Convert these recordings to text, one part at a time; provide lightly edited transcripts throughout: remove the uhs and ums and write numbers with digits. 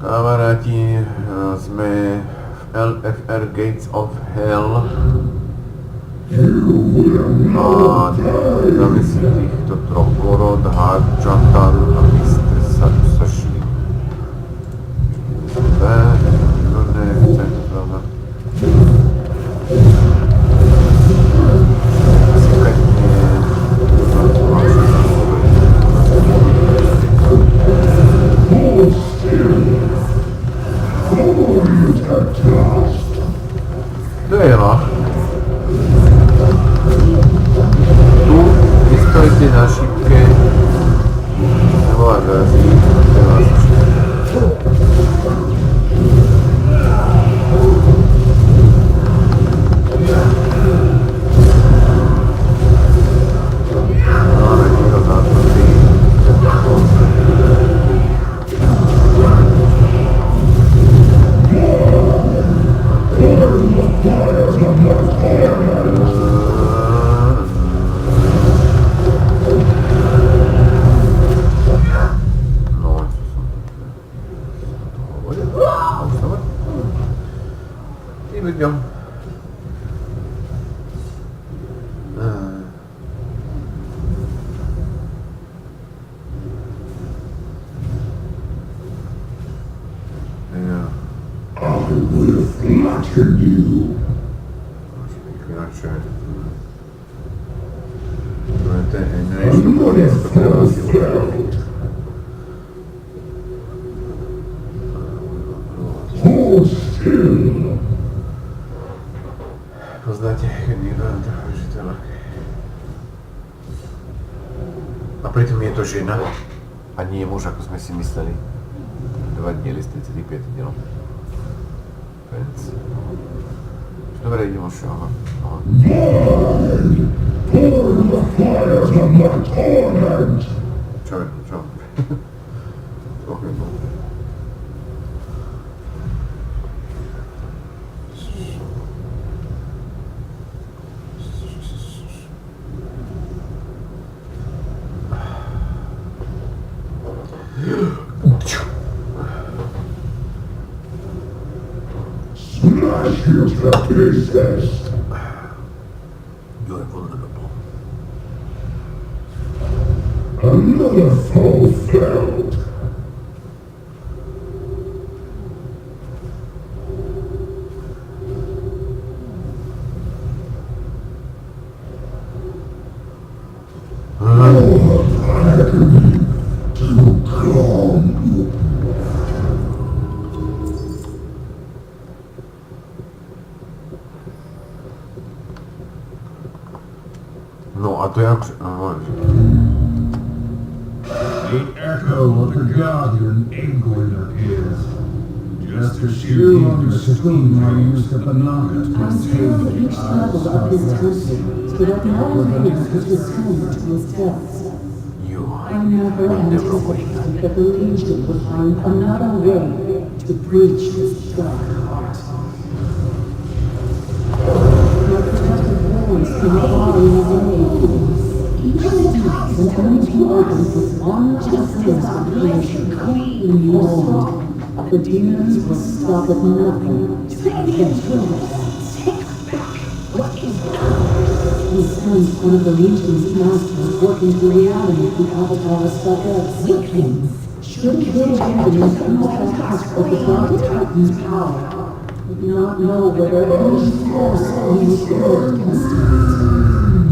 Kamaráti, sme v LFR Gates of Hell a dáme si týchto troch gorod, Hardjatan a vy ste sa tu sešli. Výborné, chcem to pravda. To je lach. Tu vystojte na šipke, nebo agazí, to je vás poznáte, keď niekto nám to hovorí, že to je ľahké. A pritom je to žena a nie je muž, ako sme si mysleli. 2 diely z 35 dielom. Dobre, idem už. Aha. Čo je? Čo? You're vulnerable. Another fulfilled. No a to jak... The echo of the guardian angling appears. Just as you on the screen I used a banana to Until each level of his temple stood up not his to descend to his depths. You I never anticipated that the Legion would find another way to breach this dark heart. Your protective walls came far away. Each space and only opened with one justice of creation clean mold. The demons will stop at nothing to get he sends one of the Legion's masters working to reanimate the Avatar's subjects. Weaklings should kill him in the task of the Dark Titan's power. Would not know whether any force is good can stand.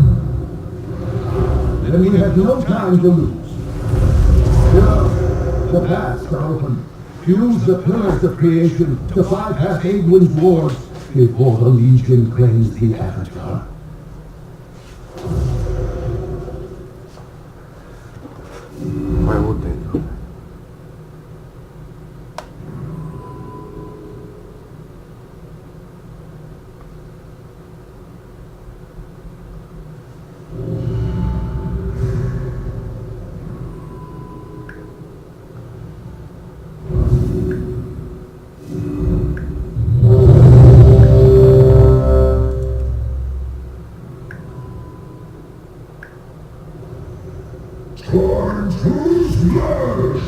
Then we have no time to lose. Now, the paths are open. Use the pillars of creation to bypass Aegwyn's wars before the Legion claims the Avatar. Why would they do? Time to smash!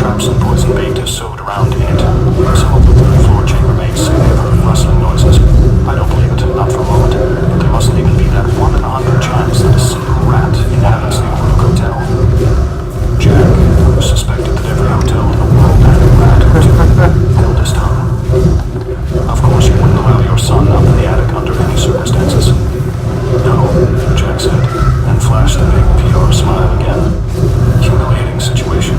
traps and poison bait is sewed around in it. Some of the third-floor chambermaids say they've heard rustling noises. I don't believe it, not for a moment. But there mustn't even be that 1 in 100 chance that a single rat inhabits the Overlook Hotel. Jack, who suspected that every hotel in the world had a rat or two, held his tongue. Of course, you wouldn't allow your son up in the attic under any circumstances. No, Jack said, and flashed the big PR smile again. Humiliating situation.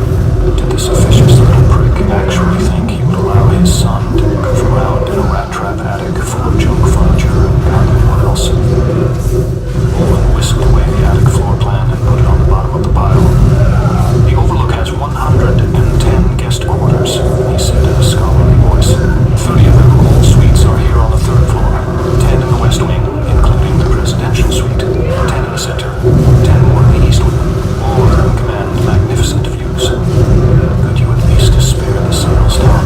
Did this officious little prick actually think he would allow his son to goof around in a rat trap attic full of junk furniture and God knew what else? Owen whisked away the attic floor plan and put it on the bottom of the pile. The Overlook has 110 guest quarters, he said in a scholarly voice. 30 of them, all suites, are here on the 3rd floor. 10 in the West Wing, including the presidential suite. 10 in the center. 10 more in the East Wing. All of them command magnificent views. Could you at least spare the sales talk?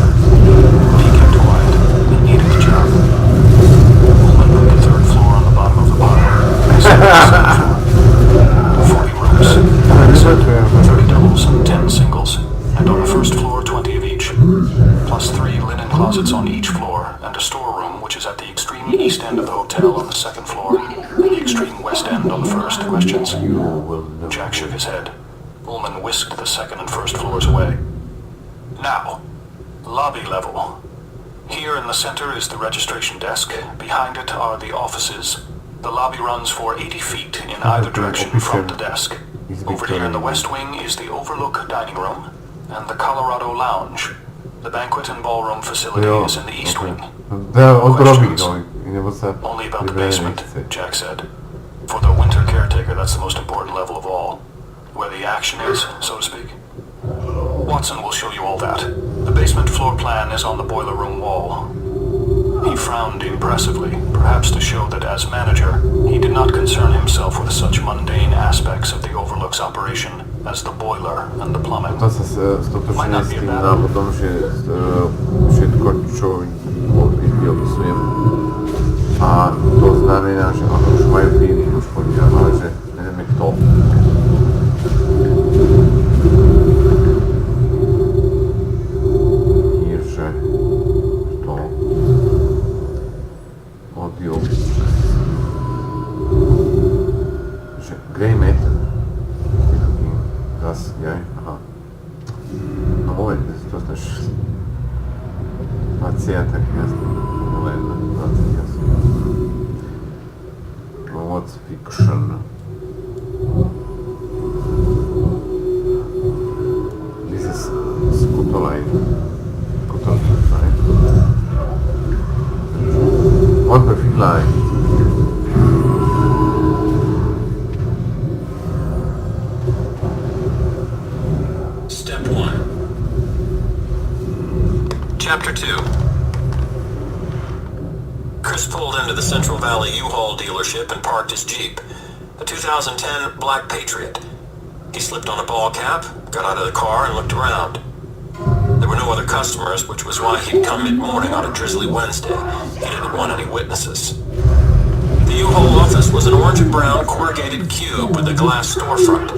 He kept quiet. He needed the job. Pullman put the 3rd floor on the bottom of the pile. 40 rooms. 30 doubles and 10 singles. And on the 1st floor, 20 of each. Plus 3 linen closets on each floor, and a storeroom which is at the extreme east end of the hotel on the 2nd floor, and the extreme west end on the 1st. Questions? Jack shook his head. Ullman whisked the 2nd and 1st floors away. Now, lobby level. Here in the center is the registration desk. Behind it are the offices. The lobby runs for 80 feet in either direction from the desk. Over here in the West Wing is the Overlook dining room and the Colorado Lounge. The banquet and ballroom facility is in the East Wing. Questions? Only about the basement, Jack said. For the winter caretaker, that's the most important level of all. Where the action is, so to speak. Watson will show you all that. The basement floor plan is on the boiler room wall. He frowned impressively, perhaps to show that as manager, he did not concern himself with such mundane aspects of the Overlook's operation as the boiler and the plumbing. To sa stotočne s tým návodom, že všetko, čo ich opisujem. A to znamená, že ono už majú feeling, už chodia, ale že nevieme kto. Hirže, kto? Audio. Že Grey Matter. Das, ja, aha. No moment, to znaczy 20 jasno. Moment, 20 jasno. What's fiction? This is Scutoline. Scutoline, right? What perfect line? Chapter 2. Chris pulled into the Central Valley U-Haul dealership and parked his Jeep, a 2010 Black Patriot. He slipped on a ball cap, got out of the car, and looked around. There were no other customers, which was why he'd come mid-morning on a drizzly Wednesday. He didn't want any witnesses. The U-Haul office was an orange and brown corrugated cube with a glass storefront,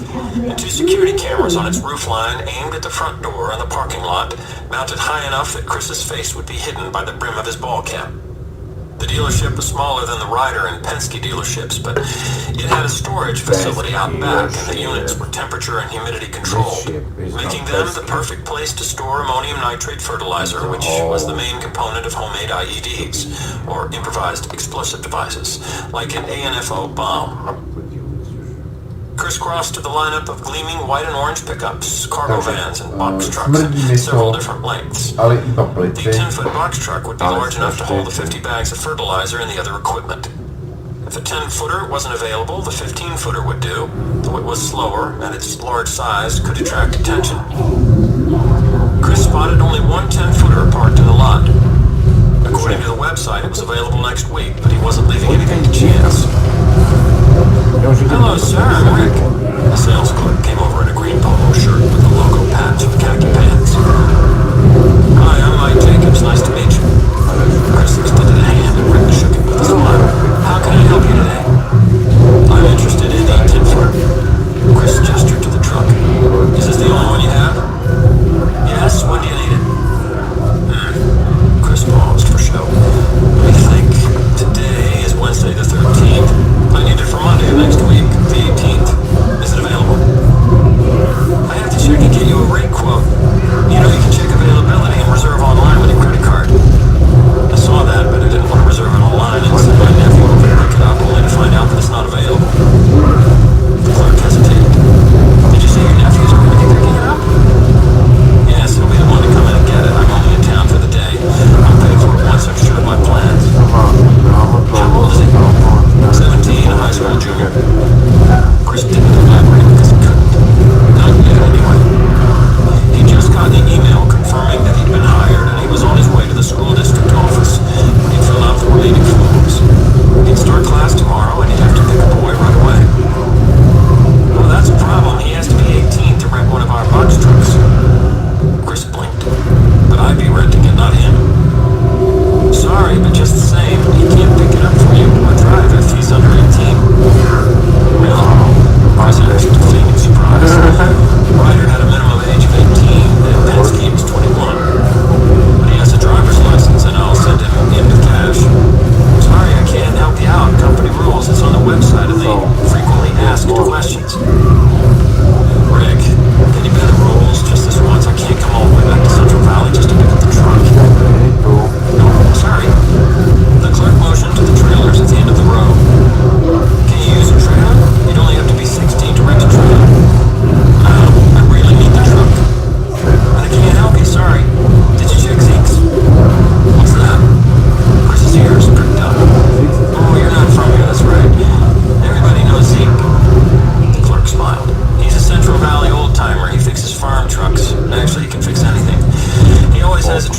and 2 security cameras on its roofline aimed at the front door and the parking lot, mounted high enough that Chris's face would be hidden by the brim of his ball cap. The dealership was smaller than the Ryder and Penske dealerships, but it had a storage facility out back, and the units were temperature and humidity controlled, making them the perfect place to store ammonium nitrate fertilizer, which was the main component of homemade IEDs, or improvised explosive devices, like an ANFO bomb. Chris crossed to the lineup of gleaming white and orange pickups, cargo vans, and box trucks, several different lengths. The 10-foot box truck would be large enough to hold the 50 bags of fertilizer and the other equipment. If a 10-footer wasn't available, the 15-footer would do, though it was slower, and its large size could attract attention. Chris spotted only one 10-footer parked in the lot. According to the website, it was available next week, but he wasn't leaving anything to chance. Hello, sir, I'm Rick. The sales clerk came over in a green polo shirt with the logo patch and khaki pants. Hi, I'm Mike Jacobs. Nice to meet you. Chris extended a hand and Rick shook it with a smile. How can I help you today? I'm interested in a 10-footer. Chris gestured to the truck. Is this the only one you have? Yeah,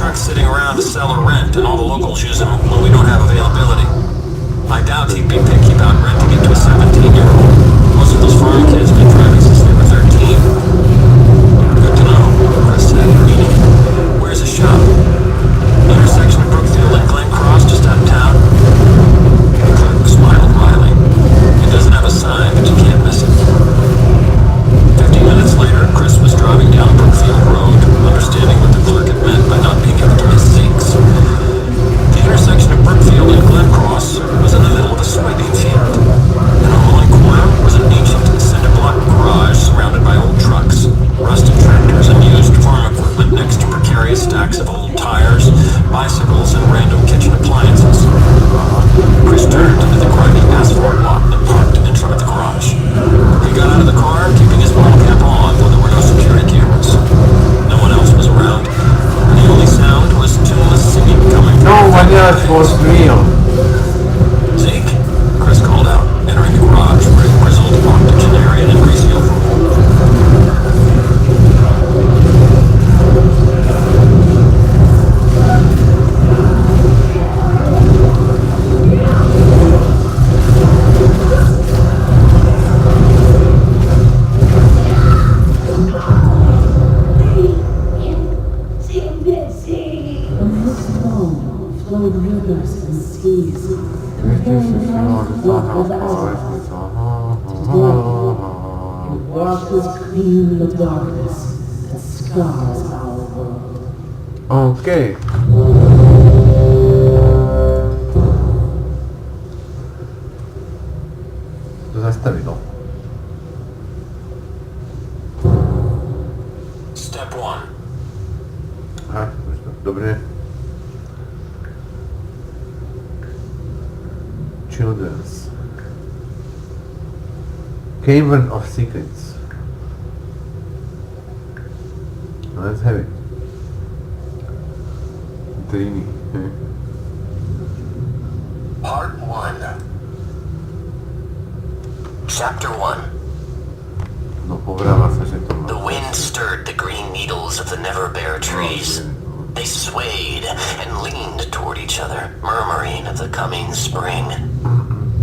trucks sitting around to sell or rent, and all the locals use them when we don't have availability. I doubt he'd be picky about renting it to a 17-year-old. Most of those farm kids have been driving since they were 13. Good to know, Chris said, reading it. Where's the shop? Intersection of Brookfield and Glen Cross, just out of town. The clerk smiled wryly. It doesn't have a sign, but you can't miss it. 15 minutes later, Chris was driving down Brookfield Road, understanding what the clerk had meant by not being able to miss Zeke's. The intersection of Brookfield and Glen Cross was in the middle of a soybean field. And on one corner was an ancient cinder-block garage surrounded by old trucks, rusted tractors, and used farm equipment next to precarious stacks of old tires, bicycles, and random kitchen appliances. Chris turned into the grimy asphalt lot and parked in front of the garage. He got out of the car, keeping his ball cap on, though there were no security cameras. No one else was around, and the only sound was tuneless singing coming from No, mañana was mío. Zeke? Chris called out, entering the garage where a grizzled octogenarian in greasy overalls. From his throne flowed rivers and seas, preparing the path for the Azrael. It washes clean the darkness that scars our world. Okay. To zastavilo. Step 1. Aha, už to dobré. Children's Cavern of Secrets. Let's have it. Trini. Part 1. Chapter 1. No povráva sa, že to má. The wind stirred the green needles of the never-bare trees. They swayed and leaned toward each other, murmuring of the coming spring.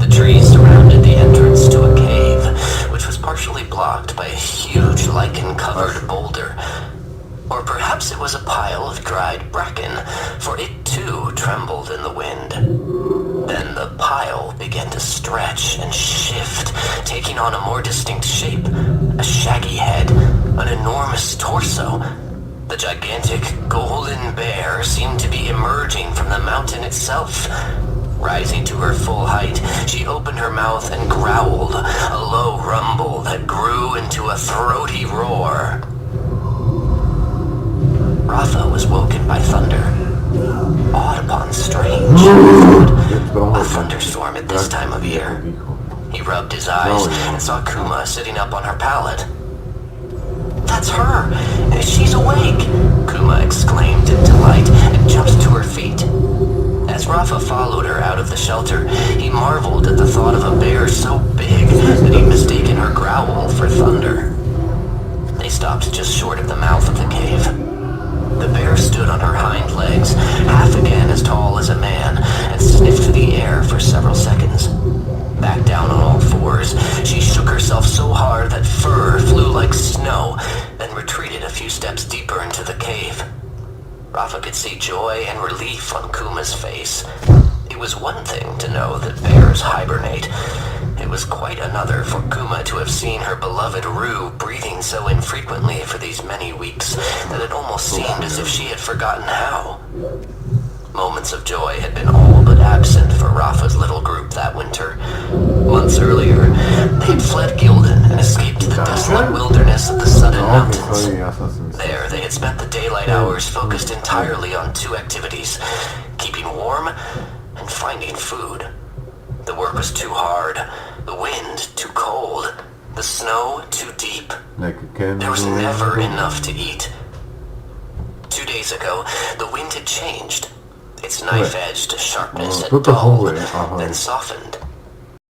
The trees surrounded the entrance to a cave, which was partially blocked by a huge lichen-covered boulder. Or perhaps it was a pile of dried bracken, for it too trembled in the wind. Then the pile began to stretch and shift, taking on a more distinct shape. A shaggy head, an enormous torso. The gigantic golden bear seemed to be emerging from the mountain itself. Rising to her full height, she opened her mouth and growled, a low rumble that grew into a throaty roar. Rafa was woken by thunder. Odd upon strange. A thunderstorm at this time of year. He rubbed his eyes and saw Kuma sitting up on her pallet. That's her! She's awake! Kuma exclaimed in delight and jumped to her feet. As Rafa followed her out of the shelter, he marveled at the thought of a bear so big that he'd mistaken her growl for thunder. They stopped just short of the mouth of the cave. The bear stood on her hind legs, half again as tall as a man, and sniffed the air for several seconds. Back down on all fours, she shook herself so hard that fur flew like snow, then retreated a few steps deeper into the cave. Rafa could see joy and relief on Kuma's face. It was one thing to know that bears hibernate. It was quite another for Kuma to have seen her beloved Rue breathing so infrequently for these many weeks that it almost seemed as if she had forgotten how. Moments of joy had been all but absent for Rafa's little group that winter. Months earlier, they had fled Gildan and escaped to the desolate wilderness of the Southern Mountains. There, they had spent the daylight hours focused entirely on two activities: keeping warm and finding food. The work was too hard, the wind too cold, the snow too deep. There was never enough to eat. 2 days ago, the wind had changed. Its knife-edged sharpness had dulled, then softened.